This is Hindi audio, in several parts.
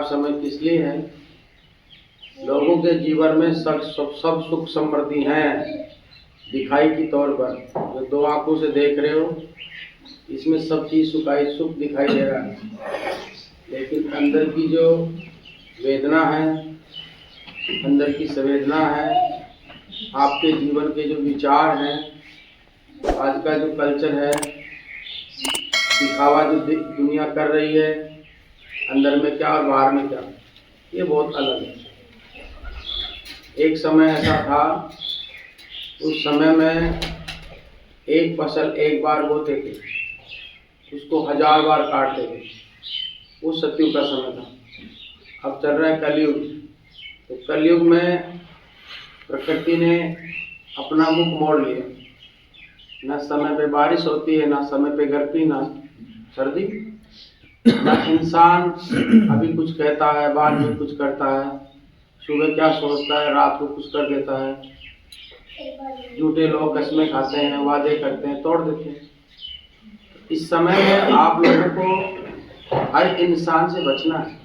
खराब समय किस लिए है? लोगों के जीवन में सब सुख समृद्धि हैं दिखाई के तौर पर, जो दो आंखों से देख रहे हो इसमें सब चीज सुख दिखाई दे रहा है, लेकिन अंदर की जो वेदना है, अंदर की संवेदना है, आपके जीवन के जो विचार हैं, आज का जो कल्चर है, दिखावा जो दुनिया कर रही है, अंदर में क्या और बाहर में क्या, ये बहुत अलग है। एक समय ऐसा था, उस समय में एक फसल एक बार बोते थे, उसको 1000 बार काटते थे। वो सतयुग का समय था। अब चल रहा है कलयुग। तो कलयुग में प्रकृति ने अपना मुख मोड़ लिया। न समय पे बारिश होती है, ना समय पे गर्मी, ना सर्दी, ना इंसान अभी कुछ कहता है, बाद में कुछ करता है, सुबह क्या सोचता है, रात को कुछ कर देता है। झूठे लोग कसमें खाते हैं, वादे करते हैं, तोड़ देते हैं। इस समय में आप लोगों को हर इंसान से बचना है।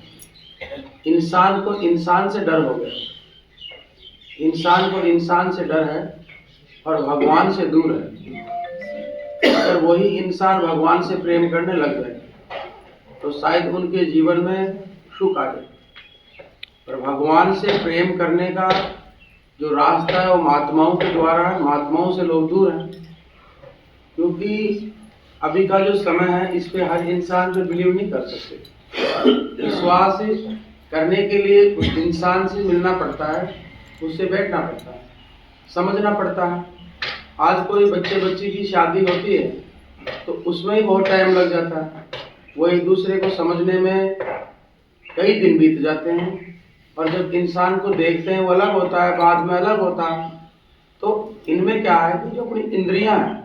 इंसान को इंसान से डर हो गया, इंसान को इंसान से डर है और भगवान से दूर है। अगर वही इंसान भगवान से प्रेम करने लग जाए तो शायद उनके जीवन में सुख आ जाए। पर भगवान से प्रेम करने का जो रास्ता है वो महात्माओं के द्वारा है। महात्माओं से लोग दूर हैं, क्योंकि अभी का जो समय है इस पे हर इंसान पे बिलीव नहीं कर सकते। विश्वास करने के लिए उस इंसान से मिलना पड़ता है, उससे बैठना पड़ता है, समझना पड़ता है। आज कोई बच्चे की शादी होती है तो उसमें ही बहुत टाइम लग जाता है। वो एक दूसरे को समझने में कई दिन बीत जाते हैं, और जब इंसान को देखते हैं वो अलग होता है, बाद में अलग होता है। तो इनमें क्या है कि जो अपनी इंद्रियां हैं,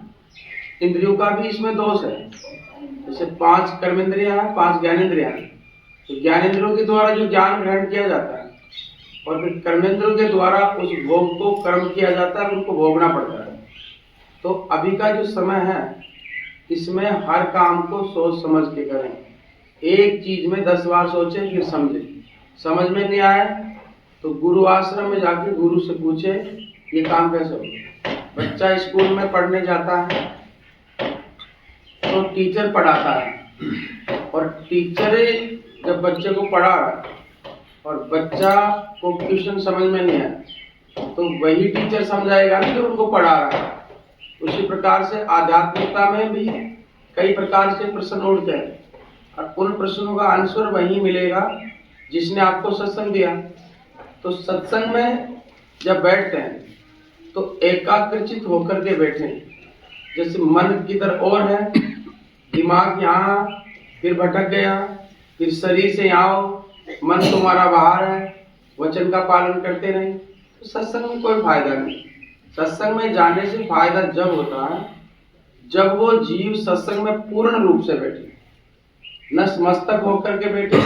इंद्रियों का भी इसमें दोष है। जैसे 5 कर्मेंद्रियां हैं, 5 ज्ञानेंद्रियां हैं। तो ज्ञानेंद्रियों के द्वारा जो ज्ञान ग्रहण किया जाता है और फिर कर्मेंद्रियों के द्वारा उस भोग को कर्म किया जाता है, उनको भोगना पड़ता है। तो अभी का जो समय है इसमें हर काम को सोच समझ के करें। एक चीज में 10 बार सोचें फिर समझें। समझ में नहीं आए तो गुरु आश्रम में जाके गुरु से पूछे ये काम कैसे होगा। बच्चा स्कूल में पढ़ने जाता है तो टीचर पढ़ाता है, और टीचर जब बच्चे को पढ़ा रहा है और बच्चा को क्वेश्चन समझ में नहीं आया तो वही टीचर समझाएगा कि जो उनको पढ़ा रहा है। उसी प्रकार से आध्यात्मिकता में भी कई प्रकार से प्रश्न उठते हैं, और उन प्रश्नों का आंसर वही मिलेगा जिसने आपको सत्संग दिया। तो सत्संग में जब बैठते हैं तो एकाग्रचित होकर के बैठे। जैसे मन किधर और है, दिमाग यहाँ, फिर भटक गया, फिर शरीर से यहाँ हो, मन तुम्हारा बाहर है, वचन का पालन करते नहीं, तो सत्संग में कोई फायदा नहीं। सत्संग में जाने से फायदा जब होता है जब वो जीव सत्संग में पूर्ण रूप से बैठे, नतमस्तक होकर के बैठे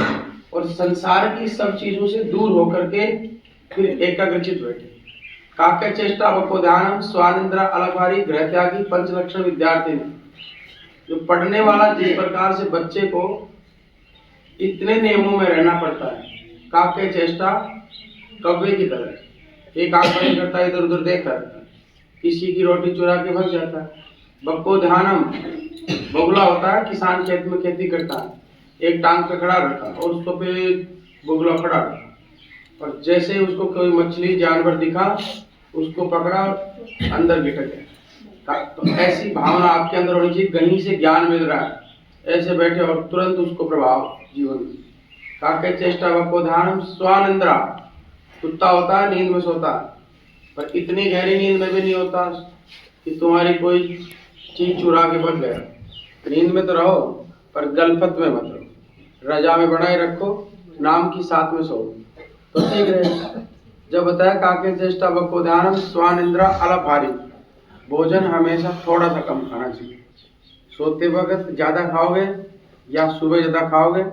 और संसार की सब चीजों से दूर होकर के फिर एकाग्रचित बैठे। काक्य चेष्टा वकोध्यानम स्वानिंद्रा अलभारी ग्रह त्यागी पंचलक्षण विद्यार्थी ने, जो पढ़ने वाला जिस प्रकार से बच्चे को इतने नियमों में रहना पड़ता है, काक्य चेष्टा कौवे की तरह, एक आंख बंद करता है, इधर उधर देखता है, किसी की रोटी चुरा के भाग जाता है। वकोध्यानम बगुला होता है, किसान खेत में खेती करता है, एक टांग पे खड़ा रहता है और उसको पे बगुला खड़ा रहता है, और जैसे ही उसको कोई मछली जानवर दिखा उसको पकड़ा अंदर गिटक गया। तो ऐसी भावना आपके अंदर होनी चाहिए, कहीं से ज्ञान मिल रहा है, ऐसे बैठे और तुरंत उसको प्रभाव जीवन में। काके चेष्टा वकोध्यानम स्वानिंद्रा, कुत्ता होता है नींद में सोता है, पर इतनी गहरी नींद में भी नहीं होता कि तुम्हारी कोई चीज चुरा के भाग गया। नींद में तो रहो पर गलफत में मत रहो, रजा में बनाए रखो, नाम की साथ में सो तो ठीक रहे। जब बताया काके चेष्टा वकोध्यानम स्वानिंद्रा अलभारी, भोजन हमेशा थोड़ा सा कम खाना चाहिए। सोते वक्त ज्यादा खाओगे या सुबह ज्यादा खाओगे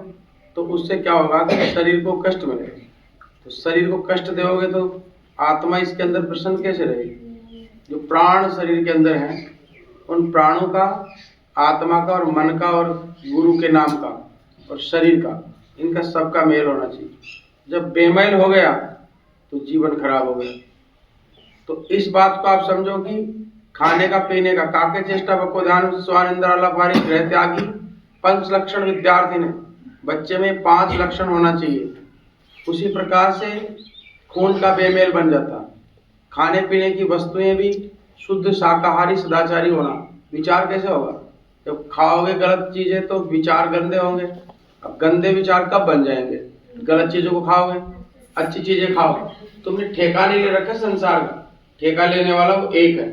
तो उससे क्या होगा कि शरीर को कष्ट मिलेगा। तो शरीर को कष्ट दोगे तो आत्मा इसके अंदर प्रसन्न कैसे रहेगी। जो प्राण शरीर के अंदर हैं उन प्राणों का, आत्मा का और मन का और गुरु के नाम का और शरीर का इनका सबका मेल होना चाहिए। जब बेमेल हो गया तो जीवन खराब हो गया। तो इस बात को आप समझो कि खाने का पीने का काके चेष्टा बको ध्यान स्वानिंद्राला भारी गृह त्यागी पंच लक्षण विद्यार्थी ने बच्चे में 5 लक्षण होना चाहिए। उसी प्रकार से खून का बेमेल बन जाता। खाने पीने की वस्तुएं भी शुद्ध शाकाहारी सदाचारी होना। विचार कैसे होगा? जब खाओगे गलत चीजें तो विचार गंदे होंगे। अब गंदे विचार कब बन जाएंगे? गलत चीजों को खाओगे। अच्छी चीजें खाओ। तुमने ठेका नहीं ले रखा संसार का, ठेका लेने वाला वो एक है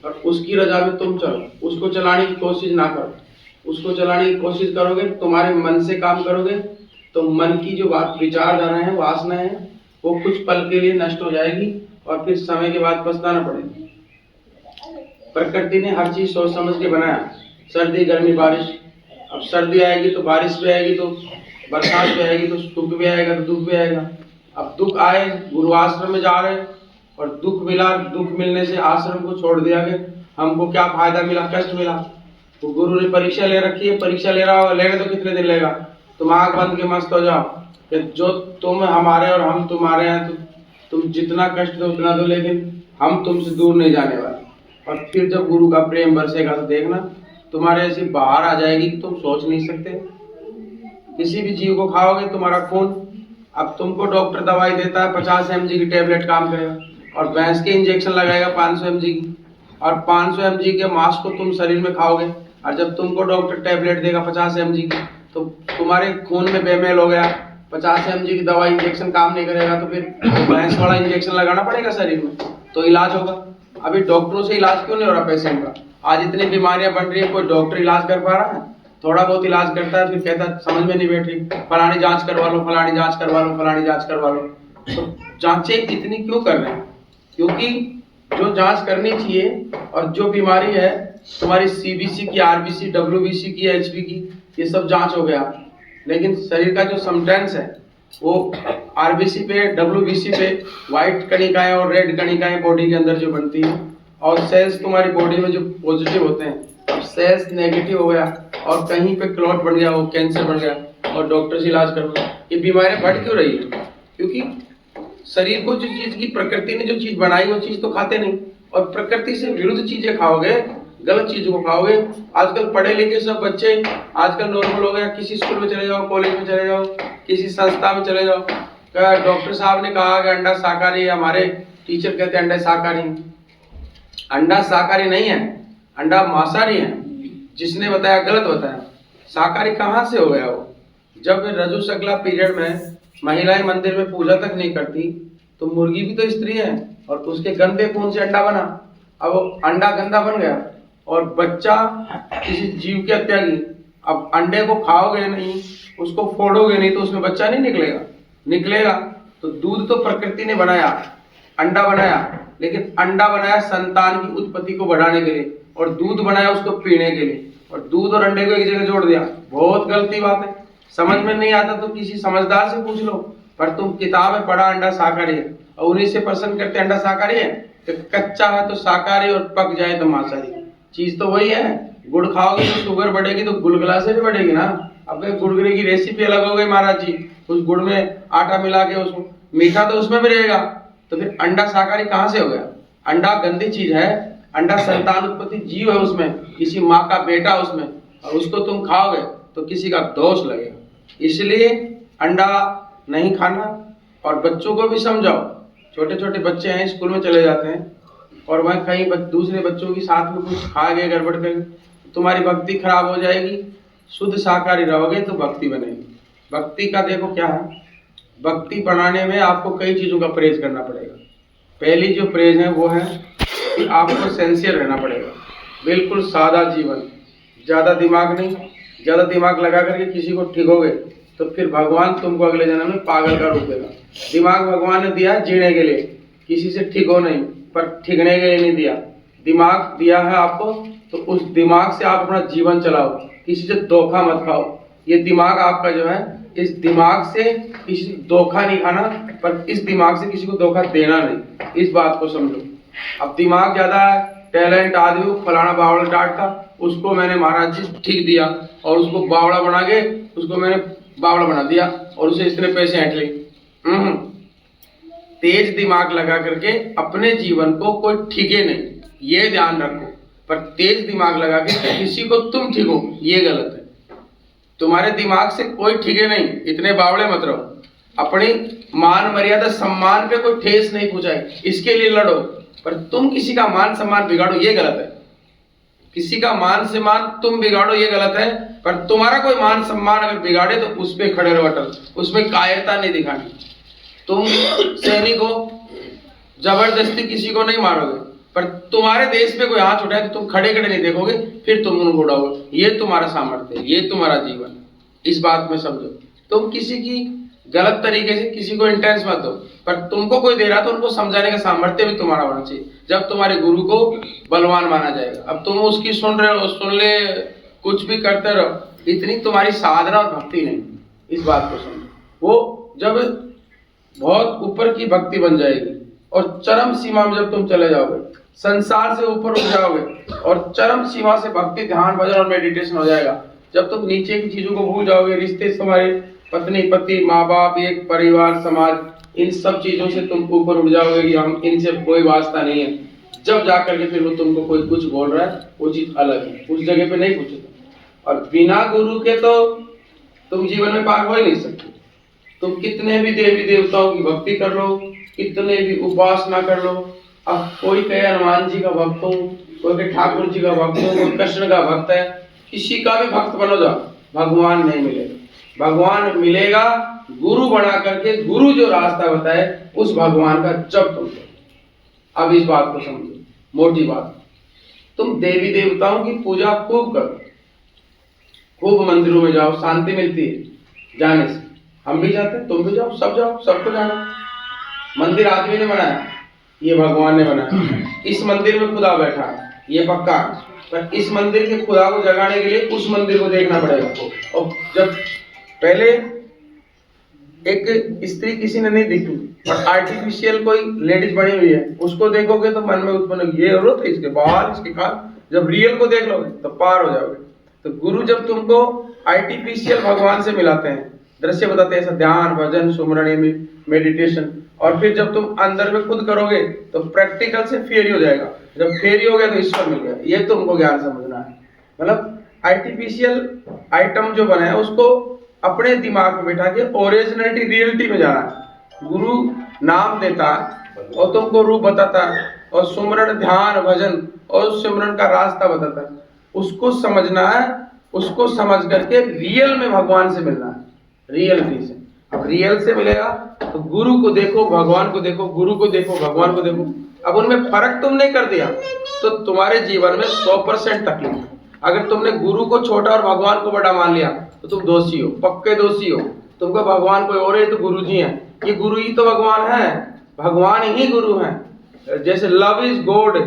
और उसकी रजा में तुम चलो। उसको चलाने की कोशिश ना करो। उसको चलाने की कोशिश करोगे, तुम्हारे मन से काम करोगे तो मन की जो बात विचारधारा है, वासना है, वो कुछ पल के लिए नष्ट हो जाएगी और फिर समय के बाद पछताना पड़ेगा। प्रकृति ने हर चीज सोच समझ के बनाया। सर्दी गर्मी बारिश। अब सर्दी आएगी तो बारिश भी आएगी, तो बरसात भी आएगी तो सुख भी आएगा तो दुख भी आएगा। अब दुख आए, गुरु आश्रम में जा रहे और दुख मिला, दुख मिलने से आश्रम को छोड़ दिया गया, हमको क्या फायदा मिला? कष्ट मिला। तो गुरु ने परीक्षा ले रखी है, परीक्षा ले रहा होगा, लेने तो कितने दिन लेगा? तुम आंख बंद के मस्त हो जाओ कि जो तुम हमारे और हम तुम्हारे हैं, तो तुम जितना कष्ट दो उतना दो, लेकिन हम तुमसे दूर नहीं जाने वाले। और फिर जब गुरु का प्रेम बरसेगा तो देखना तुम्हारे ऐसी बाहर आ जाएगी कि तुम सोच नहीं सकते। किसी भी जीव को खाओगे तुम्हारा खून, अब तुमको डॉक्टर दवाई देता है 50 mg की टेबलेट काम करेगा और भैंस के इंजेक्शन लगाएगा 500 mg की, और 500 mg के मांस को तुम शरीर में खाओगे और जब तुमको डॉक्टर टेबलेट देगा 50 mg की तो तुम्हारे खून में बेमेल हो गया। 50 mg की दवा इंजेक्शन काम नहीं करेगा तो फिर भैंस वाला इंजेक्शन लगाना पड़ेगा शरीर में, तो इलाज होगा। अभी डॉक्टरों से इलाज क्यों नहीं हो रहा पेशेंट का? आज इतनी बीमारियां बन रही है, कोई डॉक्टर इलाज कर पा रहा है? थोड़ा बहुत इलाज करता है, फिर कहता है समझ में नहीं बैठ रही, फलानी जांच करवा लो, फलानी जांच करवा लो, फलानी जांच करवा लो। तो जांचें इतनी क्यों कर रहे हैं? क्योंकि जो जांच करनी चाहिए और जो बीमारी है तुम्हारी सीबीसी की, आरबीसी, डब्ल्यूबीसी की, एचबी की, ये सब जांच हो गया। लेकिन शरीर का जो समटेंस है वो आरबीसी पे, डब्ल्यूबीसी पे व्हाइट कणिकाएं और रेड कणिकाएं बॉडी के अंदर जो बनती है, और सेल्स तुम्हारी बॉडी में जो पॉजिटिव होते हैं, अब सेल्स नेगेटिव हो गया और कहीं पे क्लॉट बन गया, वो कैंसर बन गया और डॉक्टर से इलाज करो। ये बीमारियां बढ़ क्यों रही है? क्योंकि शरीर को जो चीज की प्रकृति ने जो चीज बनाई वो चीज तो खाते नहीं, और प्रकृति से विरुद्ध चीजें खाओगे, गलत चीजों को खाओगे। आजकल पढ़े लिखे सब बच्चे आजकल नॉर्मल हो गया, किसी स्कूल में चले जाओ, कॉलेज में चले जाओ, किसी संस्था में चले जाओ, डॉक्टर साहब ने कहा कि अंडा शाकाहारी है, हमारे टीचर कहते हैं अंडा शाकाहारी। अंडा शाकाहारी नहीं है, अंडा मांसाहारी है। जिसने बताया गलत बताया। शाकाहारी कहाँ से हो गया वो? जब रजु शकला पीरियड में महिलाएं मंदिर में पूजा तक नहीं करती तो मुर्गी भी तो स्त्री है और उसके गंदे खून से अंडा बना। अब वो अंडा गंदा बन गया और बच्चा किसी जीव की हत्या की। अब अंडे को खाओगे नहीं, उसको फोड़ोगे नहीं तो उसमें बच्चा नहीं निकलेगा? निकलेगा। तो दूध तो प्रकृति ने बनाया, अंडा बनाया, लेकिन अंडा बनाया संतान की उत्पत्ति को बढ़ाने के लिए और दूध बनाया उसको पीने के लिए, और दूध और अंडे को एक जगह जोड़ दिया। बहुत गलती बात है। समझ में नहीं आता तो किसी समझदार से पूछ लो, पर तुम किताब में पढ़ा अंडा शाकाहारी है और उन्हीं से प्रश्न करते अंडा शाकाहारी है, तो कच्चा है तो शाकाहारी और पक जाए तो मांसाहारी। चीज तो वही है। गुड़ खाओगे तो शुगर बढ़ेगी तो गुलगुला से भी बढ़ेगी ना। अब गुड़गुले की रेसिपी अलग हो गई महाराज जी, उस गुड़ में आटा मिला के उसको मीठा तो उसमें भी रहेगा, तो फिर अंडा शाकाहारी कहाँ से हो गया? अंडा गंदी चीज है। अंडा संतान उत्पत्ति जीव है, उसमें किसी माँ का बेटा उसमें, और उसको तुम खाओगे तो किसी का दोष लगेगा। इसलिए अंडा नहीं खाना। और बच्चों को भी समझाओ। छोटे छोटे बच्चे हैं, स्कूल में चले जाते हैं और वह कहीं दूसरे बच्चों के साथ में कुछ खा गए, गड़बड़ कर, तुम्हारी भक्ति खराब हो जाएगी। शुद्ध शाकाहारी रहोगे तो भक्ति बनेगी। भक्ति का देखो क्या है, भक्ति बनाने में आपको कई चीजों का परहेज करना पड़ेगा। पहली जो परहेज है वो है कि आपको सिंसियर रहना पड़ेगा, बिल्कुल सादा जीवन, ज्यादा दिमाग नहीं। ज्यादा दिमाग लगा करके किसी को ठिगोगे तो फिर भगवान तुमको अगले जन्म में पागल का रूप देगा। दिमाग भगवान ने दिया जीने के लिए, किसी से ठिगो नहीं, पर ठिगने के लिए नहीं दिया। दिमाग दिया है आपको तो उस दिमाग से आप अपना जीवन चलाओ, किसी से धोखा मत खाओ। ये दिमाग आपका जो है, इस दिमाग से किसी धोखा नहीं खाना, पर इस दिमाग से किसी को धोखा देना नहीं। इस बात को समझो। अब दिमाग ज्यादा है, टैलेंट आदमी फलाना बावड़ा टाट था, उसको मैंने महाराज जी ठीक दिया और उसको बावड़ा बना के उसको मैंने बावड़ा बना दिया और उसे इतने पैसे ऐंठ लिए। तेज दिमाग लगा करके अपने जीवन को कोई ठीके नहीं, ये ध्यान रखो। पर तेज दिमाग लगा के किसी को तुम ठीको, ये गलत है। तुम्हारे दिमाग से कोई ठीके नहीं, इतने बावड़े मत रहो। अपनी मान मर्यादा सम्मान पे कोई ठेस नहीं पहुंचाए, इसके लिए लड़ो। पर तुम किसी का मान सम्मान बिगाड़ो, ये गलत है। किसी का मान सम्मान तुम बिगाड़ो, ये गलत है। पर तुम्हारा कोई मान सम्मान अगर बिगाड़े तो उस पे खड़े रहो अटल, उसमें कायरता नहीं दिखानी। तुम सैनिक हो, जबरदस्ती किसी को नहीं मारोगे, पर तुम्हारे देश पे कोई हाथ उठाए तो तुम खड़े खड़े नहीं देखोगे, फिर तुम उनको उड़ाओगे। ये तुम्हारा सामर्थ्य है, ये तुम्हारा जीवन। इस बात में समझो। तुम किसी की गलत तरीके से किसी को इंटेंस मत दो, पर तुमको कोई दे रहा तो उनको समझाने का सामर्थ्य भी तुम्हारा होना चाहिए। जब तुम्हारे गुरु को बलवान माना जाएगा। अब तुम उसकी सुन रहे हो, सुन ले, कुछ भी करते रहो, इतनी तुम्हारी साधना और भक्ति नहीं। इस बात को समझो। वो जब बहुत ऊपर की भक्ति बन जाएगी और चरम सीमा में जब तुम चले जाओगे, संसार से ऊपर उठ जाओगे और चरम सीमा से भक्ति, ध्यान, भजन और मेडिटेशन हो जाएगा। जब तुम नीचे की चीजों को भूल जाओगे, रिश्ते, तुम्हारे पत्नी पति, माँ बाप, एक परिवार, समाज, इन सब चीजों से तुम ऊपर उठ जाओगे कि हम इनसे कोई वास्ता नहीं है। जब जाकर के फिर वो तुमको कोई कुछ बोल रहा है, वो चीज अलग है, उस जगह पे नहीं पूछो। और बिना गुरु के तो तुम जीवन में पार हो ही नहीं सकते। तुम कितने भी देवी देवताओं की भक्ति कर लो, कितने भी उपासना कर लो। अब कोई कहे हनुमान जी का भक्त हूँ, कोई कहे ठाकुर जी का भक्त हूँ, कोई कृष्ण का भक्त है, किसी का भी भक्त बनो जाओ, भगवान नहीं मिलेगा। भगवान मिलेगा गुरु बना करके, गुरु जो रास्ता बताए उस भगवान का जप तुम करो। अब इस बात को समझो, मोटी बात। तुम देवी देवताओं की पूजा खूब करो, खूब मंदिरों में जाओ, शांति मिलती है जाने से। हम भी जाते, तुम भी जाओ, सबको जाना। मंदिर आदमी ने बनाया, ये भगवान ने बनाया। इस मंदिर में खुदा बैठा है, ये पक्का। पर इस मंदिर के खुदा को जगाने के लिए उस मंदिर को देखना पड़ेगा। और जब पहले एक स्त्री किसी ने नहीं देखी और आर्टिफिशियल कोई लेडीज बनी हुई है, उसको देखोगे तो मन में उत्पन्न होगी, ये औरत है, इसके बाल, इसके कान। जब रियल को देख लोगे तो पार हो जाओगे। तो गुरु जब तुमको आर्टिफिशियल भगवान से मिलाते हैं, दृश्य बताते हैं, ऐसा ध्यान, भजन, सुमरण, मेडिटेशन, और फिर जब तुम अंदर में खुद करोगे तो प्रैक्टिकल से फेरी हो जाएगा। जब फेरी हो गया तो ईश्वर मिल गया। ये तुमको ज्ञान समझना है। मतलब आर्टिफिशियल आइटम जो बना है उसको अपने दिमाग में बैठा के ओरिजिनलिटी, रियलिटी में जाना है। गुरु नाम देता है और तुमको रूप बताता है, और सुमरण, ध्यान, भजन और सिमरन का रास्ता बताता है। उसको समझना है, उसको समझ करके रियल में भगवान से मिलना है, रियलिटी से। अब रियल से मिलेगा तो गुरु को देखो, भगवान को देखो, गुरु को देखो, भगवान को देखो। अब उनमें फर्क तुमने कर दिया तो तुम्हारे जीवन में 100% तकलीफ है। अगर तुमने गुरु को छोटा और भगवान को बड़ा मान लिया तो तुम दोषी हो, पक्के दोषी हो। तुमको भगवान कोई और है तो गुरु जी हैं, ये गुरु ही तो भगवान है, भगवान ही गुरु हैं। जैसे लव इज गॉड,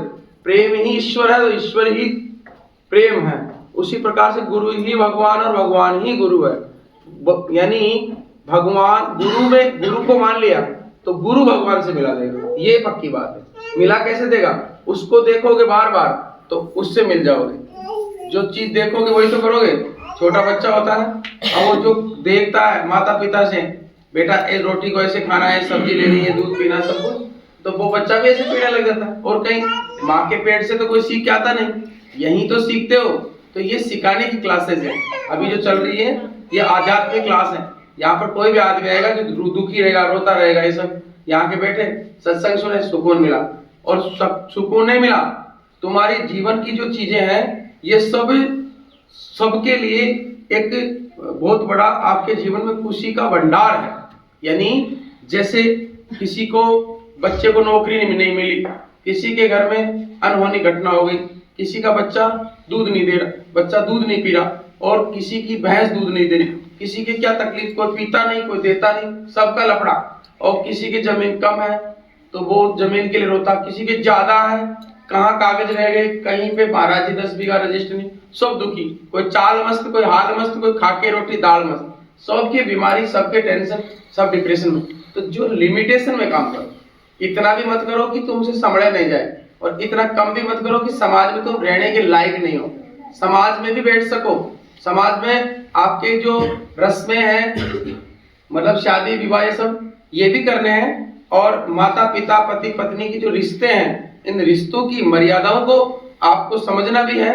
प्रेम ही ईश्वर है तो ईश्वर ही प्रेम है, उसी प्रकार से गुरु ही भगवान और भगवान ही गुरु है। यानी भगवान गुरु में, गुरु को मान लिया तो गुरु भगवान से मिला देगा, ये पक्की बात है। मिला कैसे देगा? उसको देखोगे बार बार तो उससे मिल जाओगे। जो चीज देखोगे वही तो करोगे। छोटा बच्चा होता है, अब वो जो देखता है माता पिता से, बेटा इस रोटी को ऐसे खाना है, सब्जी लेनी है, दूध पीना, सब कुछ, तो वो बच्चा भी ऐसे पीने लग जाता है। और कहीं माँ के पेट से तो कोई सीख के आता नहीं, यही तो सीखते हो। तो ये सिखाने की क्लासेस है अभी जो चल रही है, ये आध्यात्मिक क्लास है। यहाँ पर कोई भी आदमी आएगा कि दुखी रहेगा, रोता रहेगा, ये सब यहाँ के बैठे सत्संग सुने, सुकून मिला। और सब सुकून नहीं मिला, तुम्हारी जीवन की जो चीजें हैं ये सब सबके लिए एक बहुत बड़ा आपके जीवन में खुशी का भंडार है। यानी जैसे किसी को, बच्चे को नौकरी नहीं मिली, किसी के घर में अनहोनी घटना हो गई, किसी का बच्चा दूध नहीं दे रहा, बच्चा दूध नहीं पी रहा, और किसी की भैंस दूध नहीं दे रही, किसी की क्या तकलीफ, कोई पीता नहीं, कोई देता नहीं, सबका लफड़ा। और किसी की जमीन कम है तो वो जमीन के लिए रोता, किसी की ज्यादा है, कहाँ कागज रह गए, कहीं पे महाराज जी 10 बीघा रजिस्टर नहीं, सब दुखी। कोई चाल मस्त, कोई हाल मस्त, कोई खाके रोटी दाल मस्त, सबकी बीमारी, सबके टेंशन, सब डिप्रेशन में। तो जो लिमिटेशन में काम करो, इतना भी मत करो कि तुमसे संभले नहीं जाए, और इतना कम भी मत करो कि समाज में तुम रहने के लायक नहीं हो। समाज में भी बैठ सको, समाज में आपके जो रस्में हैं, मतलब शादी विवाह ये सब ये भी करने हैं, और माता पिता पति पत्नी की जो रिश्ते हैं, इन रिश्तों की मर्यादाओं को आपको समझना भी है,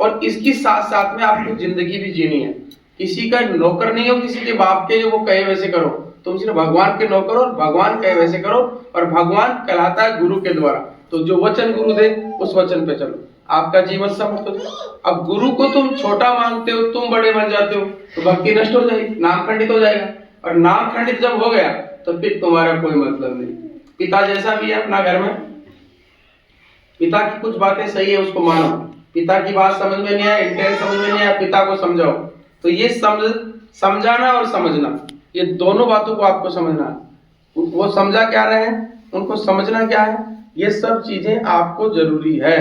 और इसकी साथ साथ में आपको जिंदगी भी जीनी है। किसी का नौकर नहीं हो, किसी के बाप के, जो वो कहे वैसे करो। तुम सिर्फ भगवान के नौकर हो, भगवान कहे वैसे करो, और भगवान कहलाता है गुरु के द्वारा। तो जो वचन गुरु दे उस वचन पे चलो, आपका जीवन समर्थ हो जाए। अब गुरु को तुम छोटा मानते हो, तुम बड़े बन जाते हो, तो भक्ति नष्ट हो जाएगी, नाम खंडित हो जाएगा। और नाम खंडित जब हो गया तो फिर तुम्हारा कोई मतलब नहीं। पिता जैसा भी है अपना घर में, पिता की कुछ बातें सही है उसको मानो, पिता की बात समझ में नहीं आया, इंटेंस समझ में नहीं आया, पिता को समझाओ। तो ये समझाना और समझना, ये दोनों बातों को आपको समझना है। वो समझा क्या रहे हैं, उनको समझना क्या है, ये सब चीजें आपको जरूरी है।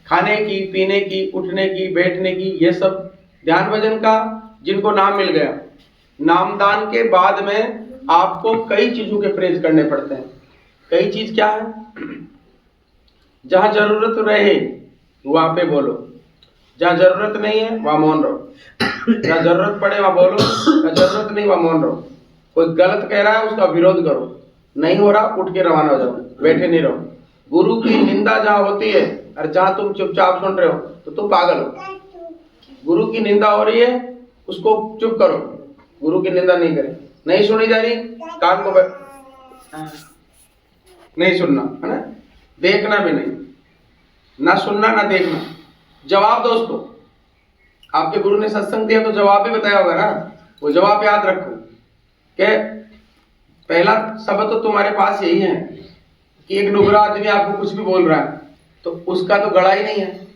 खाने की, पीने की, उठने की, बैठने की, ये सब ध्यान भजन का जिनको नाम मिल गया, नामदान के बाद में आपको कई चीजों के प्रेज करने पड़ते हैं। कई चीज क्या है, जहां जरूरत रहे वहां पे बोलो, जहां जरूरत नहीं है वहां मौन रहो, जहां जरूरत पड़े वहां बोलो, जहां जरूरत नहीं वहां मौन रहो। कोई गलत कह रहा है उसका विरोध करो, नहीं हो रहा उठ के रवाना हो जाओ, बैठे नहीं रहो। गुरु की निंदा जहां होती है और जहां तुम चुपचाप सुन रहे हो तो तुम पागल हो। गुरु की निंदा हो रही है उसको चुप करो, गुरु की निंदा नहीं करे। नहीं सुनी जा रही, कान को नहीं सुनना है ना, देखना भी नहीं, ना सुनना ना देखना। जवाब दो उसको, आपके गुरु ने सत्संग दिया तो जवाब भी बताया होगा ना, वो जवाब याद रखो। कि पहला शब्द तो तुम्हारे पास यही है कि एक नुगरा आदमी आपको कुछ भी बोल रहा है तो उसका तो गड़ा ही नहीं है।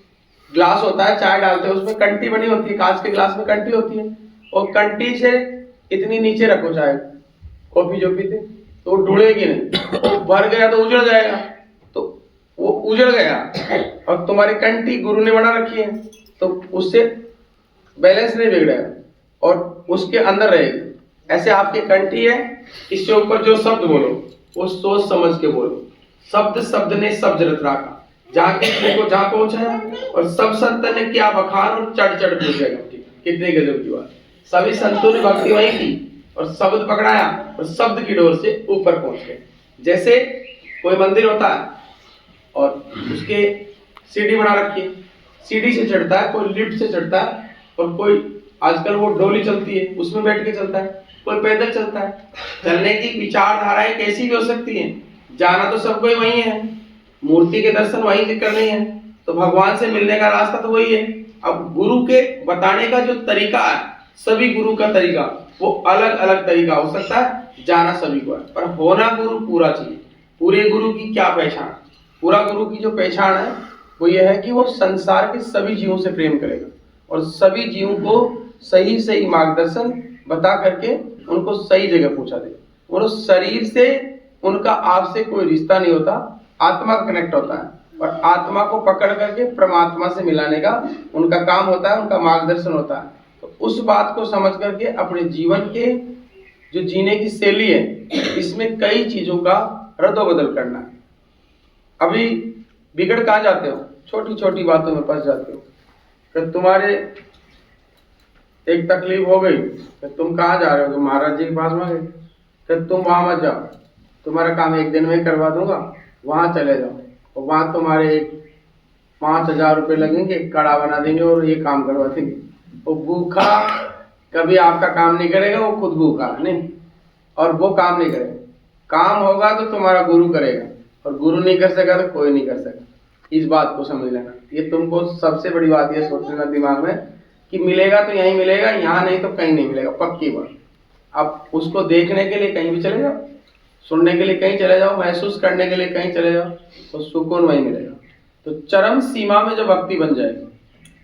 ग्लास होता है, चाय डालते हैं उसमें कंटी बनी होती है, कांच के ग्लास में कंटी होती है, और कंटी से इतनी नीचे रखो चाय, कॉफी जो पीते, तो वो डुलेगी नहीं, वो भर गया तो उजड़ जाएगा, तो वो उजड़ गया। और तुम्हारी कंटी गुरु ने बना रखी है तो उससे बैलेंस नहीं बिगड़ेगा और उसके अंदर रहेगी। ऐसे आपकी कंठी है, इसके ऊपर जो शब्द बोलो वो सोच समझ के बोलो। शब्द शब्द ने सब जरत राखा, जाके को जहां पहुंचाया, और सब संत ने क्या बखान और चढ़ चढ़ पूछेगा। कितने गजब की बात, सभी संतों ने भक्ति वही की और शब्द पकड़ाया और शब्द की डोर से ऊपर पहुंच गए। जैसे कोई मंदिर होता है और उसके सीढ़ी बना रखी है, सीढ़ी से चढ़ता है, कोई लिफ्ट से चढ़ता है, और कोई आजकल वो डोली चलती है उसमें बैठ के चलता है, कोई पैदल चलता है। चलने की विचारधाराएं कैसी भी हो सकती हैं, जाना तो सबको ही वही है, मूर्ति के दर्शन वहीं से करने हैं, तो भगवान से मिलने का रास्ता तो वही है। अब गुरु के बताने का जो तरीका है, सभी गुरु का तरीका वो अलग अलग तरीका हो सकता है, जाना सभी को है, पर होना गुरु पूरा चाहिए। पूरे गुरु की क्या पहचान, पूरा गुरु की जो पहचान है वो ये है कि वो संसार के सभी जीवों से प्रेम करेगा और सभी जीवों को सही सही मार्गदर्शन बता करके उनको सही जगह पहुंचा देगा। और उस शरीर से उनका आपसे कोई रिश्ता नहीं होता, आत्मा कनेक्ट होता है, और आत्मा को पकड़ करके परमात्मा से मिलाने का उनका काम होता है, उनका मार्गदर्शन होता है। तो उस बात को समझ करके अपने जीवन के जो जीने की शैली है, इसमें कई चीजों का रद्द-बदल करना है। अभी बिगड़ कहाँ जाते हो, छोटी छोटी बातों में फंस जाते हो। कि तुम्हारे एक तकलीफ हो गई कि तुम कहाँ जा रहे हो, तो महाराज जी के पास में गए, कि तुम वहां मत जाओ, तुम्हारा काम एक दिन में करवा दूंगा, वहां चले जाओ, और वहां तुम्हारे 5,000 रुपये लगेंगे, कड़ा बना देंगे और ये काम करवा देंगे। वो भूखा कभी आपका काम नहीं करेगा, वो खुद भूखा नहीं, और वो काम नहीं करेगा। काम होगा तो तुम्हारा गुरु करेगा, और गुरु नहीं कर सका तो कोई नहीं कर सका। इस बात को समझ लेना। ये तुमको सबसे बड़ी बात ये सोच लेना दिमाग में कि मिलेगा तो यहीं मिलेगा, यहाँ नहीं तो कहीं नहीं मिलेगा, पक्की बात। अब उसको देखने के लिए कहीं भी चले जाओ, सुनने के लिए कहीं चले जाओ, महसूस करने के लिए कहीं चले जाओ, तो सुकून वहीं मिलेगा। तो चरम सीमा में जब भक्ति बन जाएगी,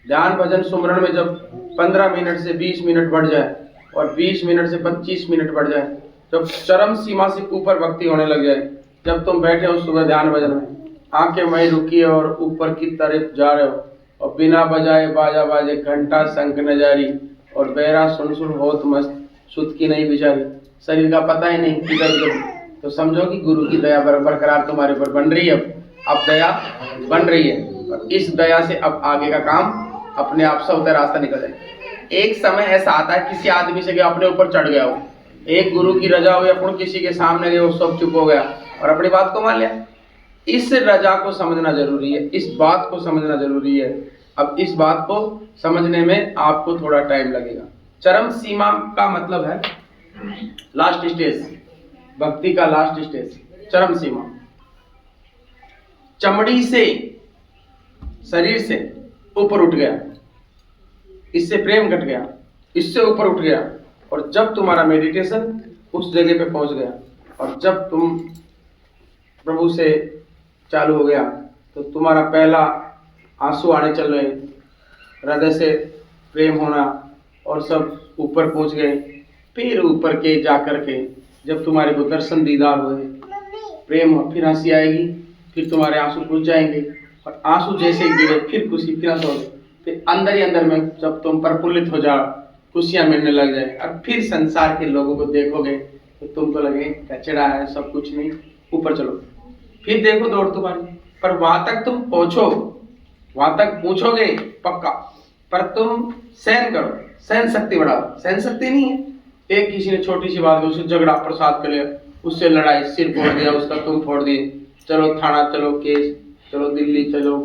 ध्यान भजन सुमरण में जब 15 मिनट से 20 मिनट बढ़ जाए और 20 मिनट से 25 मिनट बढ़ जाए, जब चरम सीमा से ऊपर भक्ति होने लग जाए, जब तुम बैठे हो सुबह ध्यान भजन में, आंखें वहीं रुकी है और ऊपर की तरफ जा रहे हो, और बिना बजाए बाजा बाजे, घंटा शंख न जारी, और बेरा सुन सुन होत मस्त, सुध की नहीं बिचारी, शरीर का पता ही नहीं किधर उधर। तो समझो कि गुरु की दया बरकरार तुम्हारे ऊपर बन रही है। अब दया बन रही है, और इस दया से अब आगे का काम अपने आप से होता है, रास्ता निकल जाए। एक समय ऐसा आता है किसी आदमी से गया अपने ऊपर चढ़ गया हो, एक गुरु की रजा हुई, अपन किसी के सामने गए वो सब चुप हो गया और अपनी बात को मान लिया। इस रजा को समझना जरूरी है, इस बात को समझना जरूरी है। अब इस बात को समझने में आपको थोड़ा टाइम लगेगा। चरम सीमा का मतलब है लास्ट स्टेज, भक्ति का लास्ट स्टेज, चरम सीमा। चमड़ी से, शरीर से ऊपर उठ गया, इससे प्रेम घट गया, इससे ऊपर उठ गया, और जब तुम्हारा मेडिटेशन उस जगह पे पहुंच गया और जब तुम प्रभु से चालू हो गया तो तुम्हारा पहला आंसू आने चल रहे, हृदय से प्रेम होना और सब ऊपर पहुंच गए। फिर ऊपर के जाकर के जब तुम्हारे को दर्शन दीदार हुए, प्रेम हो, फिर हंसी आएगी, फिर तुम्हारे आंसू रुक जाएंगे और आंसू जैसे गिरे फिर खुशी, फिर हंसोगे, फिर अंदर ही अंदर में जब तुम प्रफुल्लित हो जाओ, खुशियां मिलने लग जाए और फिर संसार के लोगों को देखोगे तो तुमको लगे कचड़ा है, सब कुछ नहीं, ऊपर चलो, फिर देखो दौड़ तुम्हारी। पर वहां तक तुम पहुंचो, वहां तक पूछोगे पक्का, पर तुम सहन करो, सहन शक्ति बढ़ाओ। सहन शक्ति नहीं है, एक किसी ने छोटी सी बात उससे झगड़ा प्रसाद कर लिया, उससे लड़ाई, सिर फोड़ दिया उसका, तुम फोड़ दिए, चलो थाना, चलो केस, चलो दिल्ली, चलो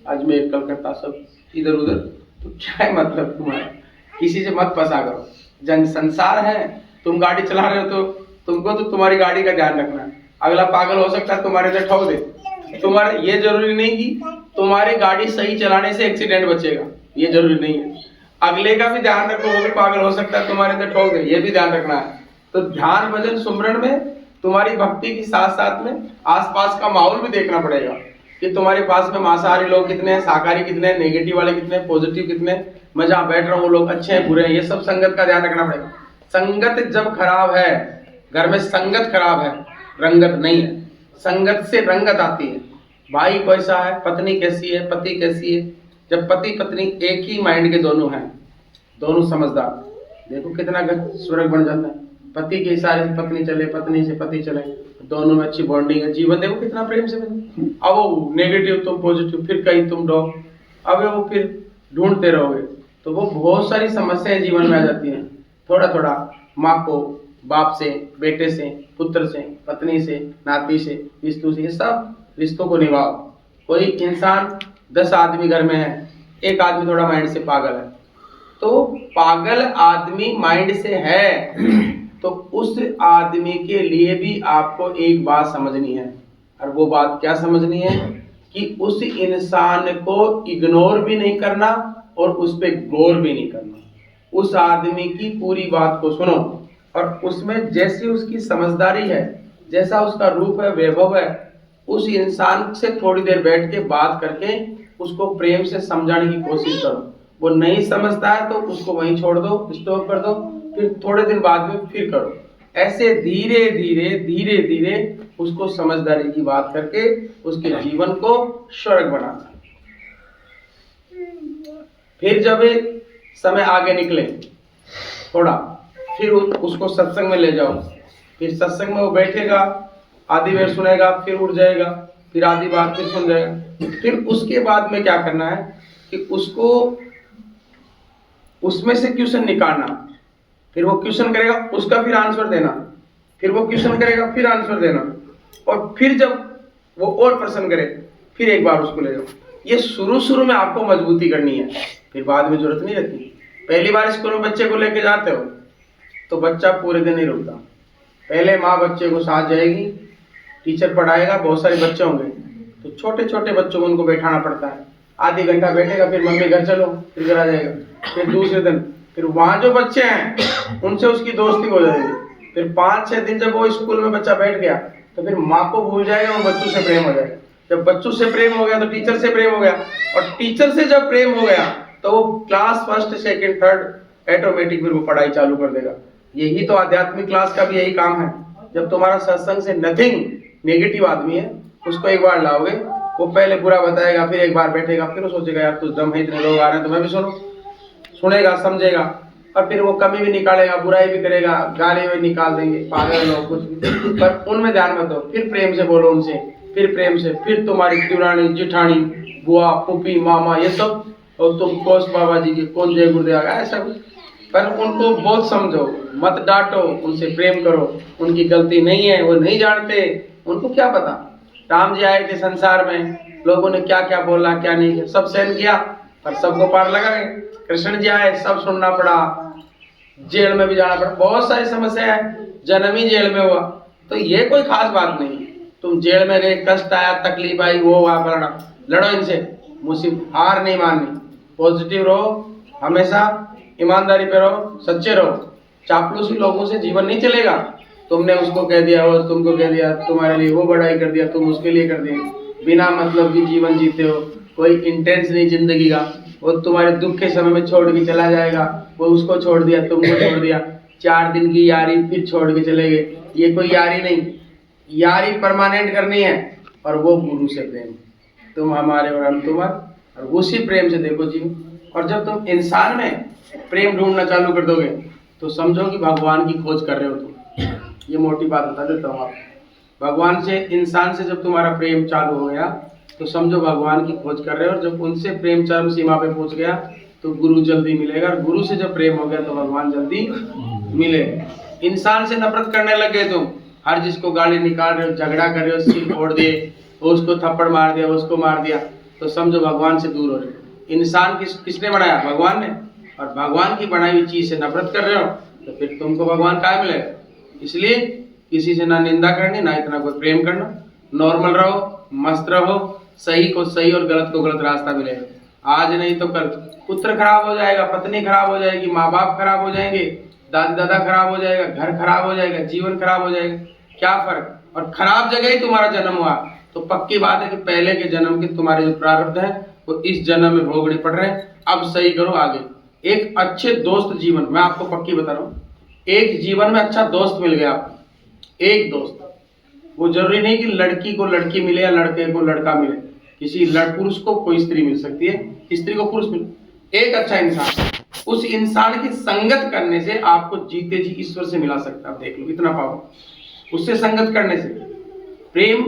अजमेर, कलकत्ता, सब इधर उधर, तो क्या है मतलब तुम्हारा? किसी से मत फंसा करो। जन संसार है, तुम गाड़ी चला रहे हो तो तुमको तो तुम्हारी गाड़ी का ध्यान रखना है। अगला पागल हो सकता है तुम्हारे से ठोक दे, तुम्हारे ये जरूरी नहीं कि तुम्हारी गाड़ी सही चलाने से एक्सीडेंट बचेगा, ये जरूरी नहीं है। अगले का भी ध्यान रखो, वो भी पागल हो सकता है तुम्हारे से ठोक दे, ये भी ध्यान रखना है। तो ध्यान भजन सुमरण में तुम्हारी भक्ति के साथ साथ में आसपास का माहौल भी देखना पड़ेगा कि तुम्हारे पास में मांसाहारी लोग कितने हैं, शाकाहारी कितने हैं, नेगेटिव वाले कितने हैं, पॉजिटिव कितने हैं, मैं जहाँ बैठ रहा हूँ वो लोग अच्छे हैं बुरे हैं, ये सब संगत का ध्यान रखना पड़ेगा। संगत जब खराब है, घर में संगत खराब है, रंगत नहीं है। संगत से रंगत आती है। भाई कैसा है, पत्नी कैसी है, पति कैसी है। जब पति पत्नी एक ही माइंड के दोनों हैं, दोनों समझदार, देखो कितना स्वर्ग बन जाता है। पति के इशारे से पत्नी चले, पत्नी से पति चले, दोनों में अच्छी बॉन्डिंग है, जीवन देखो कितना प्रेम से बने। अब वो नेगेटिव तुम पॉजिटिव, फिर कहीं तुम डो, अब वो फिर ढूंढते रहोगे तो वो बहुत सारी समस्याएं जीवन में आ जाती हैं। थोड़ा थोड़ा माँ को, बाप से, बेटे से, पुत्र से, पत्नी से, नाती से, रिश्तों से, ये सब रिश्तों को निभाओ। कोई इंसान 10 आदमी घर में है, एक आदमी थोड़ा माइंड से पागल है, तो पागल आदमी माइंड से है तो उस आदमी के लिए भी आपको एक बात समझनी है, और वो बात क्या समझनी है कि उस इंसान को इग्नोर भी नहीं करना और उस पर गौर भी नहीं करना। उस आदमी की पूरी बात को सुनो और उसमें जैसी उसकी समझदारी है, जैसा उसका रूप है, वैभव है, उस इंसान से थोड़ी देर बैठ के बात करके उसको प्रेम से समझाने की कोशिश करो। वो नहीं समझता है तो उसको वहीं छोड़ दो, स्टॉप कर दो, फिर थोड़े दिन बाद में फिर करो। ऐसे धीरे धीरे धीरे धीरे उसको समझदारी की बात करके उसके जीवन को स्वर्ग बनाना। फिर जब समय आगे निकले थोड़ा, फिर उसको सत्संग में ले जाओ। फिर सत्संग में वो बैठेगा, आधी बार सुनेगा, फिर उठ जाएगा, फिर आधी बार फिर सुन जाएगा। फिर उसके बाद में क्या करना है कि उसको उसमें से क्वेश्चन निकालना, फिर वो क्वेश्चन करेगा, उसका फिर आंसर देना, फिर वो क्वेश्चन करेगा, फिर आंसर देना, और फिर जब वो और प्रश्न करे फिर एक बार उसको ले जाओ। ये शुरू में आपको मजबूती करनी है, फिर बाद में जरूरत नहीं रहती। पहली बार स्कूल में बच्चे को लेके जाते हो तो बच्चा पूरे दिन नहीं रुकता। पहले माँ बच्चे को साथ जाएगी, टीचर पढ़ाएगा, बहुत सारे बच्चे होंगे तो छोटे छोटे बच्चों को उनको बैठाना पड़ता है। आधी घंटा बैठेगा, फिर मम्मी घर चलो, फिर घर आ जाएगा। फिर दूसरे दिन फिर वहाँ जो बच्चे हैं उनसे उसकी दोस्ती हो जाएगी। फिर 5-6 दिन जब वो स्कूल में बच्चा बैठ गया तो फिर माँ को भूल जाएगा और बच्चों से प्रेम हो जाएगा। जब बच्चों से प्रेम हो गया तो टीचर से प्रेम हो गया, और टीचर से जब प्रेम हो गया तो वो class 1st, 2nd, 3rd automatic फिर वो पढ़ाई चालू कर देगा। यही तो आध्यात्मिक क्लास का भी यही काम है। जब तुम्हारा सत्संग से नथिंग नेगेटिव आदमी है, उसको एक बार लाओगे, वो पहले बुरा बताएगा, फिर एक बार बैठेगा, फिर वो सोचेगा यार कुछ दम है, इतने लोग आ रहे हैं तो मैं भी सुनेगा, समझेगा, और फिर वो कमी भी निकालेगा, बुराई भी करेगा, गाली भी निकाल देंगे, पागल लोग कुछ भी, पर उनमें ध्यान मत दो। फिर प्रेम से बोलो उनसे, फिर प्रेम से, फिर तुम्हारी दुरानी, जिठानी, बुआ, फूफी, मामा, ये सब, और तुम कोस बाबा जी की, कौन जय गुरुदेव, ऐसा कुछ पर उनको बहुत समझो, मत डांटो, उनसे प्रेम करो। उनकी गलती नहीं है, वो नहीं जानते, उनको क्या पता। राम जी आए थे संसार में, लोगों ने क्या क्या बोला क्या नहीं किया, सब सहन किया, पर सबको पार लगा गए। कृष्ण जी आए, सब सुनना पड़ा, जेल में भी जाना पड़ा, बहुत सारी समस्या है, जन्म ही जेल में हुआ। तो ये कोई खास बात नहीं। तुम जेल में गए, कष्ट आया, तकलीफ आई, वो हुआ फलाना, लड़ो इनसे, मुसीबत, हार नहीं माननी, पॉजिटिव रहो, हमेशा ईमानदारी पे रहो, सच्चे रहो। चापलूसी लोगों से जीवन नहीं चलेगा। तुमने उसको कह दिया, वो तुमको कह दिया, तुम्हारे लिए वो बड़ाई कर दिया, तुम उसके लिए कर दिया, बिना मतलब की जीवन जीते हो, कोई इंटेंस नहीं जिंदगी का। वो तुम्हारे दुख के समय में छोड़ के चला जाएगा, वो उसको छोड़ दिया, तुमको छोड़ दिया, 4 दिन की यारी फिर छोड़ के चले गए, ये कोई यारी नहीं। यारी परमानेंट करनी है, और वो गुरु से प्रेम, तुम हमारे और हम तुम्हारे, और उसी प्रेम से देखो जीवन। और जब तुम इंसान में प्रेम ढूंढना चालू कर दोगे तो समझो कि भगवान की खोज कर रहे हो तुम। ये मोटी बात बता देता हूँ आपको, भगवान से, इंसान से जब तुम्हारा प्रेम चालू हो गया तो समझो भगवान की खोज कर रहे हो। और जब उनसे प्रेम चरम सीमा पे पहुंच गया तो गुरु जल्दी मिलेगा, और गुरु से जब प्रेम हो गया तो भगवान जल्दी मिलेगा। इंसान से नफरत करने लगे तुम, हर जिसको गाली निकाल रहे हो, झगड़ा कर रहे हो, सिर फोड़ दिए, उसको थप्पड़ मार दिया, उसको मार दिया, तो समझो भगवान से दूर हो रहे हो। इंसान किसने बनाया? भगवान ने। और भगवान की बनाई हुई चीज से नफरत कर रहे हो तो फिर तुमको भगवान क्या मिलेगा? इसलिए किसी से ना निंदा करनी, ना इतना कोई प्रेम करना, नॉर्मल रहो, मस्त रहो, सही को सही और गलत को गलत रास्ता मिलेगा। आज नहीं तो कल पुत्र खराब हो जाएगा, पत्नी खराब हो जाएगी, माँ बाप खराब हो जाएंगे, दादी दादा खराब हो जाएगा, घर खराब हो जाएगा, जीवन खराब हो जाएगा, क्या फर्क। और खराब जगह ही तुम्हारा जन्म हुआ तो पक्की बात है कि पहले के जन्म के तुम्हारे जो प्रारब्ध है वो इस जन्म में भोगने पड़ रहे हैं। अब सही करो आगे। एक अच्छे दोस्त जीवन, मैं आपको पक्की बता रहा हूँ, एक जीवन में अच्छा दोस्त मिल गया आपको, एक दोस्त। वो जरूरी नहीं कि लड़की को लड़की मिले या लड़के को लड़का मिले, किसी पुरुष को कोई स्त्री मिल सकती है, स्त्री को पुरुष मिले। एक अच्छा इंसान, उस इंसान की संगत करने से आपको जीते जी ईश्वर से मिला सकता है। आप देख लो इतना पावर उससे संगत करने से। प्रेम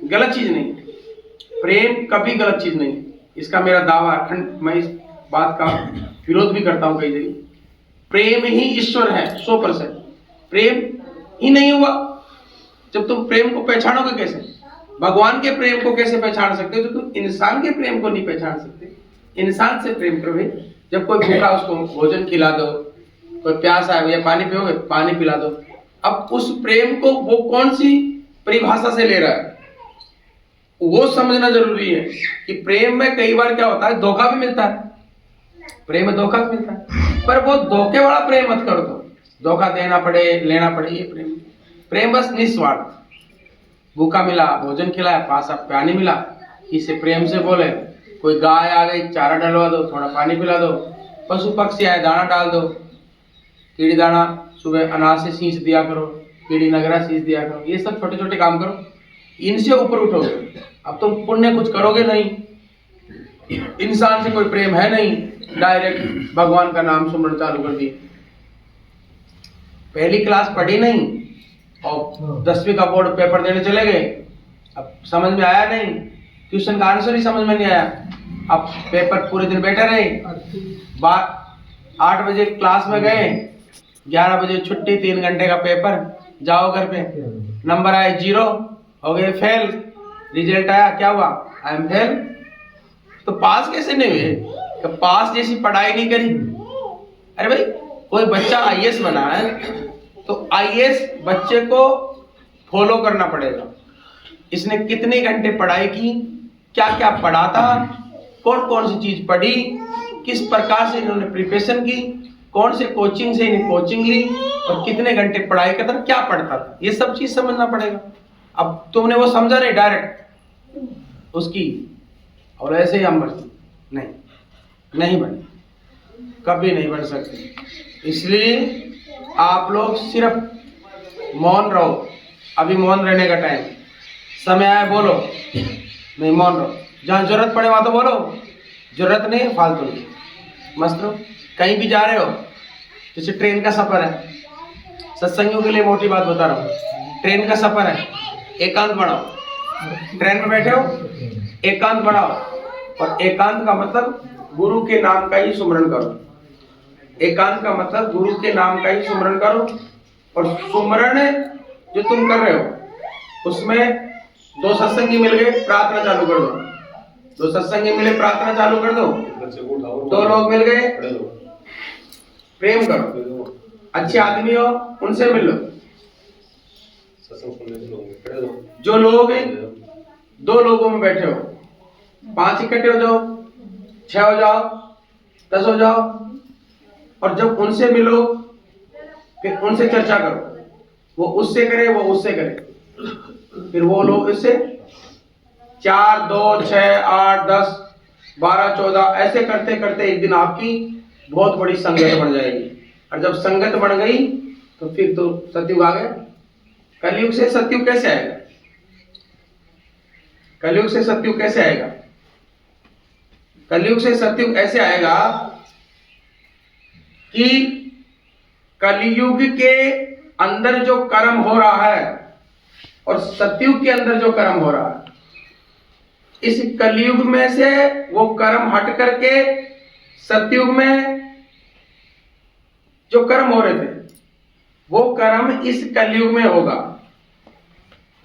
गलत चीज नहीं, प्रेम कभी गलत चीज नहीं, इसका मेरा दावा अखंड, मैं इस बात का विरोध भी करता हूं कई जगह। प्रेम ही ईश्वर है 100%। प्रेम ही नहीं हुआ जब तुम प्रेम को पहचानोगे कैसे? भगवान के प्रेम को कैसे पहचान सकते हो जब तुम इंसान के प्रेम को नहीं पहचान सकते? इंसान से प्रेम करो। जब कोई भूखा उसको भोजन खिला दो, कोई प्यासा है भैया पानी पियोगे, पानी पिला दो। अब उस प्रेम को वो कौन सी परिभाषा से ले रहा है वो समझना जरूरी है कि प्रेम में कई बार क्या होता है, धोखा भी मिलता है, प्रेम में धोखा भी मिलता है, पर वो धोखे वाला प्रेम मत कर दो, धोखा देना पड़े लेना पड़े, ये प्रेम। प्रेम बस निस्वार्थ, भूखा मिला भोजन खिलाया, पास पानी मिला, इसे प्रेम से बोले। कोई गाय आ गई चारा डलवा दो, थोड़ा पानी पिला दो, पशु पक्षी आए दाना डाल दो, कीड़ी दाना सुबह अनाज से सींच दिया करो, कीड़ी नगरा सींच दिया करो, ये सब छोटे छोटे काम करो, इनसे ऊपर उठोगे। अब तुम पुण्य कुछ करोगे नहीं, इंसान से कोई प्रेम है नहीं, डायरेक्ट भगवान का नाम सुमरण चालू कर दिए, पहली क्लास पढ़ी नहीं और 10वीं का बोर्ड पेपर देने चले गए, अब समझ में आया नहीं, ट्यूशन का आंसर ही समझ में नहीं आया, अब पेपर पूरे दिन बैठे रहे, 8 बजे क्लास में गए, 11 बजे छुट्टी, 3 घंटे का पेपर, जाओ घर पे, नंबर आए 0, हो गए फेल, रिजल्ट आया क्या हुआ, आई एम फेल। तो पास कैसे नहीं हुए? तो पास जैसी पढ़ाई नहीं करी। अरे भाई कोई बच्चा आईएएस बना है तो आईएएस बच्चे को फॉलो करना पड़ेगा, इसने कितने घंटे पढ़ाई की, क्या क्या पढ़ा था, कौन कौन सी चीज पढ़ी, किस प्रकार से इन्होंने प्रिपरेशन की, कौन से कोचिंग से इन्हें कोचिंग ली और कितने घंटे पढ़ाई करता था, क्या पढ़ता था, ये सब चीज समझना पड़ेगा। अब तुमने वो समझा नहीं डायरेक्ट उसकी, और ऐसे ही हम नहीं बने, कभी नहीं बन सकते। इसलिए आप लोग सिर्फ मौन रहो, अभी मौन रहने का टाइम, समय आया बोलो, नहीं मौन रहो, जहाँ जरूरत पड़े वहां तो बोलो, जरूरत नहीं है फालतू की, मस्त रहो। कहीं भी जा रहे हो, जैसे ट्रेन का सफर है, सत्संगियों के लिए मोटी बात बता रहा हूँ, ट्रेन का सफर है, एकांत बढ़ाओ, ट्रेन में बैठे हो एकांत बढ़ाओ, और एकांत का मतलब गुरु के नाम का ही सुमरण करो, एकांत का मतलब गुरु के नाम का ही सुमरण करो, और सुमरण जो तुम कर रहे हो उसमें दो सत्संगी मिल गए, प्रार्थना चालू कर दो। दो सत्संगी मिले, प्रार्थना चालू कर दो। दो लोग मिल गए, प्रेम करो। अच्छे आदमी हो, उनसे मिल लो। जो लोग दो लोगों में बैठे हो, 5 इकट्ठे हो जाओ, 6 हो जाओ, 10 हो जाओ, और जब उनसे मिलो फिर उनसे चर्चा करो। वो उससे करे, वो उससे करे, फिर वो लोग इससे 4, 2, 6, 8, 10, 12, 14 ऐसे करते करते एक दिन आपकी बहुत बड़ी संगत बन जाएगी। और जब संगत बन गई तो फिर तो सतयुग आ गया। कलयुग से सतयुग कैसे आएगा? कलयुग से सतयुग कैसे आएगा? कलयुग से सतयुग ऐसे आएगा कि कलयुग के अंदर जो कर्म हो रहा है और सतयुग के अंदर जो कर्म हो रहा है, इस कलयुग में से वो कर्म हट करके सतयुग में जो कर्म हो रहे थे वो कर्म इस कलयुग में होगा।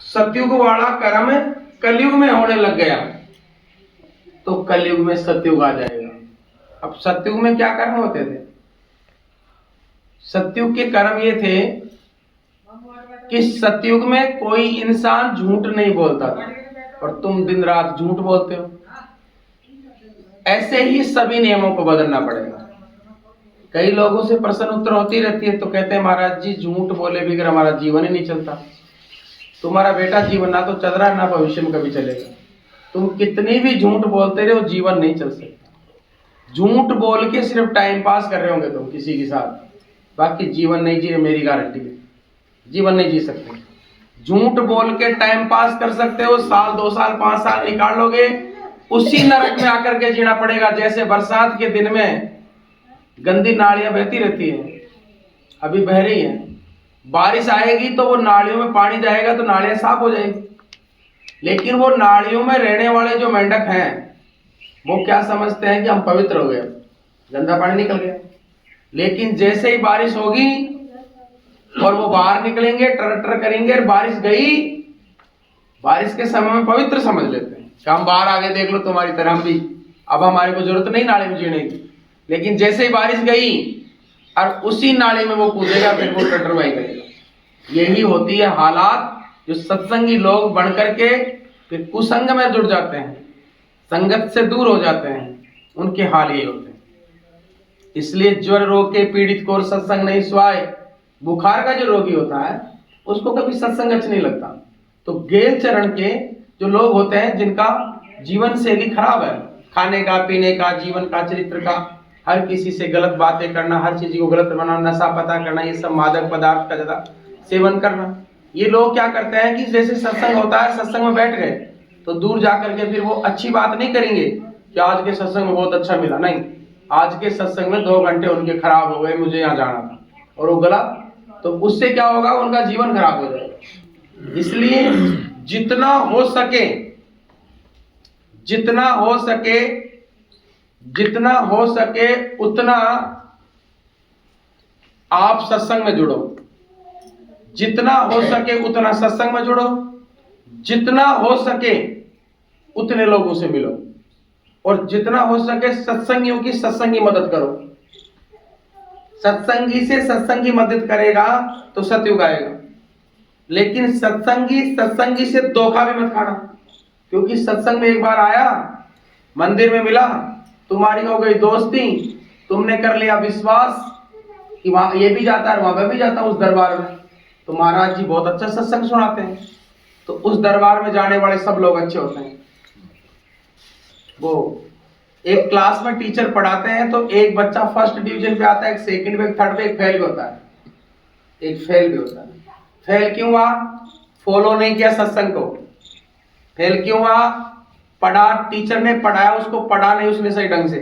सतयुग वाला कर्म कलयुग में होने लग गया तो कलयुग में सतयुग आ जाएगा। अब सतयुग में क्या कर्म होते थे? सतयुग के कर्म ये थे कि सतयुग में कोई इंसान झूठ नहीं बोलता था, और तुम दिन रात झूठ बोलते हो। ऐसे ही सभी नियमों को बदलना पड़ेगा। कई लोगों से प्रश्न उत्तर होती रहती है तो कहते हैं महाराज जी झूठ बोले बिगर हमारा जीवन ही नहीं चलता। तुम्हारा बेटा जीवन ना तो चल रहा है ना भविष्य में कभी चलेगा। तुम कितनी भी झूठ बोलते रहो, जीवन नहीं चल सकता। झूठ बोल के सिर्फ टाइम पास कर रहे होंगे तुम किसी के साथ, बाकी जीवन नहीं जी रहे, मेरी गारंटी है जीवन नहीं जी सकते। झूठ बोल के टाइम पास कर सकते हो, साल 2 साल 5 साल निकाल लोगे, उसी नरक में आकर के जीना पड़ेगा। जैसे बरसात के दिन में गंदी नालियां बहती रहती है, अभी बह रही है, बारिश आएगी तो वो नालियों में पानी जाएगा तो नालियां साफ हो जाएगी। लेकिन वो नालियों में रहने वाले जो मेंढक हैं वो क्या समझते हैं कि हम पवित्र हो गए, गंदा पानी निकल गया। लेकिन जैसे ही बारिश होगी और वो बाहर निकलेंगे, टर करेंगे, बारिश गई, बारिश के समय में पवित्र समझ लेते हैं कि हम बाहर आगे देख लो तुम्हारी तरह हम भी, अब हमारे को जरूरत नहीं नाले में जीने की। लेकिन जैसे ही बारिश गई और उसी नाले में वो कूदेगा, फिर वो टटरवाई करेगा। यही होती है हालात। जो सत्संगी लोग बन करके फिर कुसंग में जुड़ जाते हैं, संगत से दूर हो जाते हैं, उनके हाल यही होते हैं। इसलिए ज्वर रोग के पीड़ित को सत्संग नहीं सुहाए। बुखार का जो रोगी होता है उसको कभी सत्संग अच्छा नहीं लगता। तो गेल चरण के जो लोग होते हैं जिनका जीवन शैली खराब है, खाने का, पीने का, जीवन का, चरित्र का, हर किसी से गलत बातें करना, हर चीज को गलत बनाना, नशा पता करना, ये सब मादक पदार्थ का ज्यादा सेवन करना, ये लोग क्या करते हैं कि जैसे सत्संग होता है, सत्संग में बैठ गए तो दूर जाकर के फिर वो अच्छी बात नहीं करेंगे कि आज के सत्संग में बहुत अच्छा मिला। नहीं, आज के सत्संग में 2 घंटे उनके खराब हो गए, मुझे यहाँ जाना था, और वो गला, तो उससे क्या होगा, उनका जीवन खराब हो जाएगा। इसलिए जितना हो सके, जितना हो सके, जितना हो सके उतना आप सत्संग में जुड़ो। जितना हो सके उतना सत्संग में जुड़ो, जितना हो सके उतने लोगों से मिलो, और जितना हो सके सत्संगियों की सत्संगी मदद करो। सत्संगी से सत्संगी मदद करेगा तो सतयुग आएगा। लेकिन सत्संगी से धोखा भी मत खाना, क्योंकि सत्संग में एक बार आया, मंदिर में मिला, तुम्हारी हो गई दोस्ती, तुमने कर लिया विश्वास कि वहां ये भी जाता है, वहां मैं भी जाता हूं उस दरबार में, तो महाराज जी बहुत अच्छा सत्संग सुनाते हैं, तो उस दरबार में जाने वाले सब लोग अच्छे होते हैं। वो एक क्लास में टीचर पढ़ाते हैं तो एक बच्चा फर्स्ट डिवीजन पे आता है, एक सेकंड पे, एक थर्ड पे, एक फेल भी होता है, एक फेल भी होता है। फेल क्यों हुआ? फॉलो नहीं किया सत्संग को। फेल क्यों हुआ? पढ़ा, टीचर ने पढ़ाया, उसको पढ़ा नहीं उसने सही ढंग से,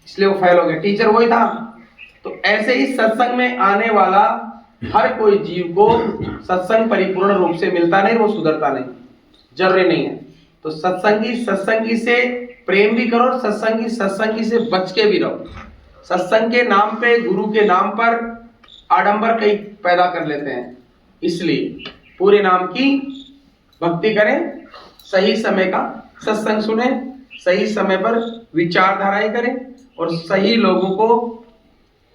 इसलिए वो फेल हो गया। टीचर वही था। तो ऐसे ही सत्संग में आने वाला हर कोई जीव को सत्संग परिपूर्ण रूप से मिलता नहीं, वो सुधरता नहीं, जरूरी नहीं है। तो सत्संगी से प्रेम भी करो, सत्संगी से बच के भी रहो। सत्संग के नाम पे, गुरु के नाम पर आडंबर कई पैदा कर लेते हैं। इसलिए पूरे नाम की भक्ति करें, सही समय का सत्संग सुने, सही समय पर विचारधाराएं करें और सही लोगों को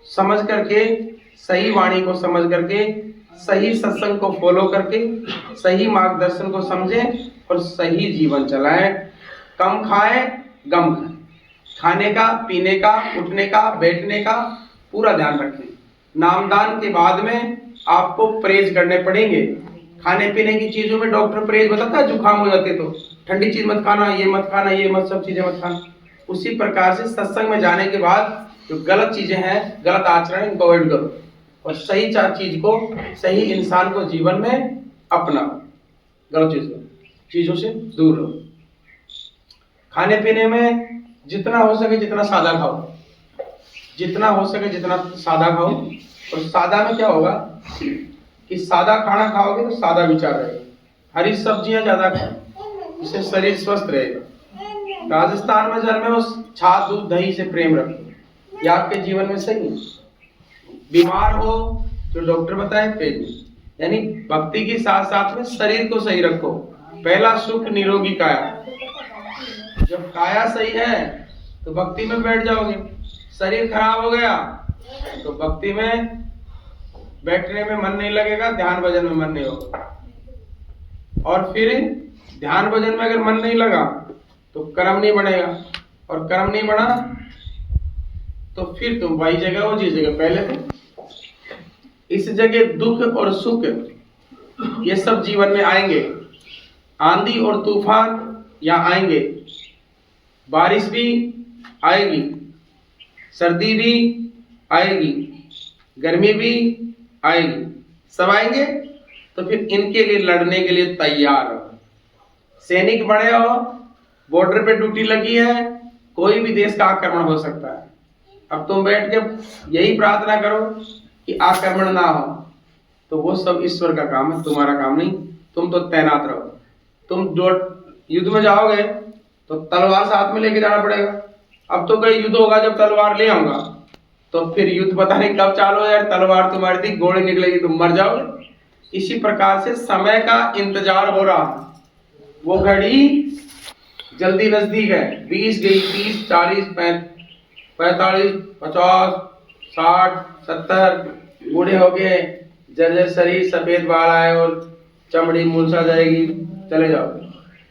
समझ करके, सही वाणी को समझ करके, सही सत्संग को फॉलो करके, सही मार्गदर्शन को समझें और सही जीवन चलाएं। कम खाएं, गम खाएं। खाने का, पीने का, उठने का, बैठने का पूरा ध्यान रखें। नामदान के बाद में आपको परहेज करने पड़ेंगे। खाने पीने की चीजों में डॉक्टर परहेज बताता है, जुकाम हो जाते तो ठंडी चीज मत खाना, ये मत खाना, ये मत, सब चीजें मत खाना। उसी प्रकार से सत्संग में जाने के बाद जो गलत चीजें हैं, गलत आचरण, इनको अवॉइड करो और सही चीज को, सही इंसान को जीवन में अपनाओ। गलत चीजों से दूर रहो। खाने पीने में जितना हो सके जितना सादा खाओ, जितना हो सके जितना सादा खाओ। और सादा में क्या होगा कि सादा खाना खाओगे तो सादा विचार रहेगा। हरी सब्जियां ज्यादा खाओ, इससे शरीर स्वस्थ रहेगा। राजस्थान में जन्मे हो, छाछ, दूध, दही से प्रेम रखो, ये आपके जीवन में सही है। बीमार हो जो डॉक्टर बताए पेट में, यानी भक्ति के साथ साथ में शरीर को सही रखो। पहला सुख निरोगी काया। जब काया सही है तो भक्ति में बैठ जाओगे। शरीर खराब हो गया तो भक्ति में बैठने में मन नहीं लगेगा, ध्यान भजन में मन नहीं होगा। और फिर ध्यान भजन में अगर मन नहीं लगा तो कर्म नहीं बनेगा, और कर्म नहीं बना तो फिर तुम वही जगह हो जिस जगह पहले थे। इस जगह दुख और सुख ये सब जीवन में आएंगे। आंधी और तूफान यहाँ आएंगे, बारिश भी आएगी, सर्दी भी आएगी, गर्मी भी आएगी, सब आएंगे। तो फिर इनके लिए लड़ने के लिए तैयार हो। सैनिक बने हो, बॉर्डर पे ड्यूटी लगी है, कोई भी देश का आक्रमण हो सकता है। अब तुम बैठ के यही प्रार्थना करो कि आक्रमण ना हो, तो वो सब ईश्वर का काम है, तुम्हारा काम नहीं। तुम तो तैनात रहो। तुम जो युद्ध में जाओगे तो तलवार साथ में लेके जाना पड़ेगा। अब तो कई युद्ध होगा जब तलवार ले आऊंगा, तो फिर युद्ध पता नहीं कब चालू हो यार, तलवार तुम्हारी थी, गोली निकलेगी, तुम मर जाओगे। इसी प्रकार से समय का इंतजार हो रहा है, वो घड़ी जल्दी नजदीक है। 20 गई, 30, 40, 45, 50, 60, 70, बूढ़े हो गए, जर्जर शरीर, सफेद बाल आए और चमड़ी मुरझा जाएगी, चले जाओगे।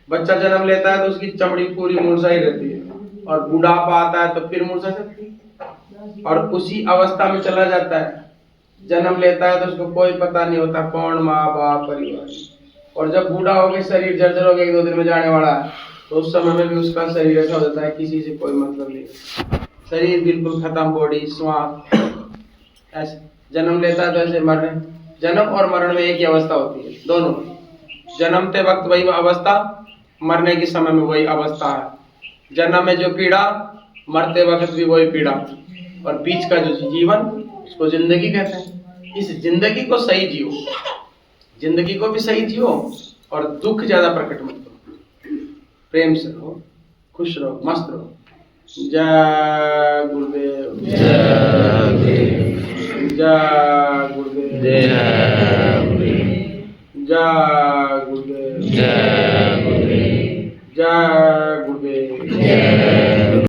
बच्चा जन्म लेता है तो उसकी चमड़ी पूरी मुरझाई रहती है, और बुढ़ापा आता है तो फिर मुरझा जाती है, और उसी अवस्था में चला जाता है। जन्म लेता है तो उसको कोई पता नहीं होता कौन माँ बाप परिवार, और जब बूढ़ा हो गया, शरीर जर्जर हो गया, 1-2 दिन में जाने वाला है, तो उस समय में भी उसका शरीर ऐसा हो जाता है किसी से कोई मतलब नहीं, शरीर बिल्कुल खत्म, बॉडी स्वास्थ्य ऐसे। जन्म लेता है तो ऐसे मरने, जन्म और मरण में एक ही अवस्था होती है, दोनों। जन्मते वक्त वही अवस्था, मरने के समय में वही अवस्था है। जन्म में जो पीड़ा, मरते वक्त भी वही पीड़ा, और बीच का जो जीवन, उसको जिंदगी कहते हैं। इस जिंदगी को सही जियो, जिंदगी को भी सही जियो, और दुख ज्यादा प्रकट मत करो, प्रेम से रहो, खुश रहो, मस्त रहो। जय गुरुदेव, जय गुरुदेव, जय